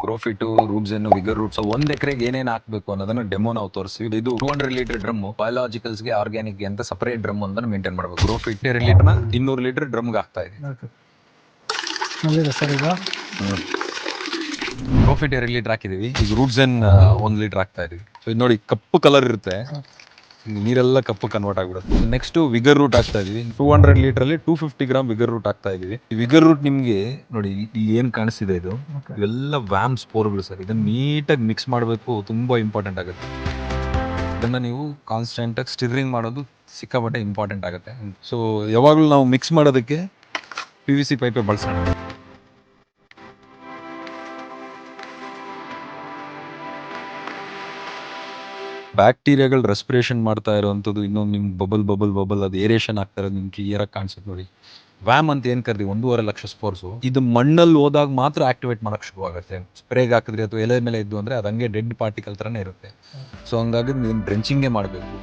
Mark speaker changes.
Speaker 1: ಗ್ರೋಫಿಟ್, ರೂಬ್ಸೆನ್, vigour roots ಒಂದ್ ಎಕರೆಗೆ ಏನೇನ್ ಹಾಕ್ಬೇಕು ಅನ್ನೋದನ್ನ ಡೆಮೋ ನಾವು ತೋರಿಸ್ತೀವಿ. ಇದು 200 ಲೀಟರ್ ಡ್ರಮ್ ಬಯಾಲಜಿಕಲ್ಸ್ ಗೆ ಆರ್ಗ್ಯಾನಿಕ್ ಗೆ ಅಂತ ಸಪರೇಟ್ ಡ್ರಮ್ ಅಂತ ಮೇಂಟೈನ್ ಮಾಡಬೇಕು. ಗ್ರೋಫಿಟ್ 200 ಲೀಟರ್ 200 ಲೀಟರ್ ಡ್ರಮ್ಗೆ ಹಾಕ್ತಾ ಇದೆ.
Speaker 2: ಸರ್ ಈಗ
Speaker 1: ಗ್ರೋಫಿಟ್ 2 ಲೀಟರ್ ಹಾಕಿದೀವಿ. ಈಗ ರೂಟ್ಸೆನ್ 1 ಲೀಟರ್ ಹಾಕ್ತಾ ಇದೀವಿ. ಸೊ ಇದು ನೋಡಿ ಕಪ್ಪು ಕಲರ್ ಇರುತ್ತೆ, ನೀರೆಲ್ಲ ಕಪ್ಪು ಕನ್ವರ್ಟ್ ಆಗ್ಬಿಡುತ್ತೆ. ನೆಕ್ಸ್ಟ್ ವಿಗರ್ ರೂಟ್ ಹಾಕ್ತಾ ಇದೀವಿ. 200 ಲೀಟರ್ ಅಲ್ಲಿ 250 ಗ್ರಾಮ್ ವಿಗರ್ ರೂಟ್ ಹಾಕ್ತಾ ಇದೀವಿ. ವಿಗರ್ ರೂಟ್ ನಿಮ್ಗೆ ನೋಡಿ ಏನ್ ಕಾಣಿಸ್ತಿದೆ ಇದು, ಇವೆಲ್ಲ ವ್ಯಾಮ್ ಸ್ಪೋರ್ಗಳು ಸರ್. ಇದನ್ನ ನೀಟಾಗಿ ಮಿಕ್ಸ್ ಮಾಡಬೇಕು, ತುಂಬಾ ಇಂಪಾರ್ಟೆಂಟ್ ಆಗುತ್ತೆ. ಇದನ್ನ ನೀವು ಕಾನ್ಸ್ಟೆಂಟ್ ಆಗಿ ಸ್ಟಿರಿಂಗ್ ಮಾಡೋದು ಸಿಕ್ಕಾಪಟ್ಟೆ ಇಂಪಾರ್ಟೆಂಟ್ ಆಗುತ್ತೆ. ಸೊ ಯಾವಾಗಲೂ ನಾವು ಮಿಕ್ಸ್ ಮಾಡೋದಕ್ಕೆ PVC ಪೈಪೇ ಬಳಸೋಣ. ಬ್ಯಾಕ್ಟೀರಿಯಾಗಳು ರೆಸ್ಪಿರೇಷನ್ ಮಾಡ್ತಾ ಇರುವಂಥದ್ದು ಇನ್ನೊಂದು ನಿಮ್ಗೆ ಬಬಲ್ ಅದು ಏರೇಷನ್ ಆಗ್ತಾ ಇರೋದು ನಿಮ್ಗೆ ಕ್ಲಿಯರಾಗಿ ಕಾಣಿಸುತ್ತೆ ನೋಡಿ. ವ್ಯಾಮ್ ಅಂತ ಏನ್ ಕರ್ದಿ 1.5 ಲಕ್ಷ ಸ್ಪೋರ್ಸು ಇದು ಮಣ್ಣಲ್ಲಿ ಹೋದಾಗ ಮಾತ್ರ ಆಕ್ಟಿವೇಟ್ ಮಾಡಕ್ ಶುರು ಆಗುತ್ತೆ. ಸ್ಪ್ರೇಗೆ ಹಾಕಿದ್ರೆ ಅಥವಾ ಎಲೆ ಮೇಲೆ ಇದ್ದು ಅಂದ್ರೆ ಅದು ಹಂಗೆ ಡೆಡ್ ಪಾರ್ಟಿಕಲ್ ಥರನೇ ಇರುತ್ತೆ. ಸೊ ಹಂಗಾಗಿ ನೀವು ಡ್ರೆಂಚಿಂಗೇ ಮಾಡಬೇಕು.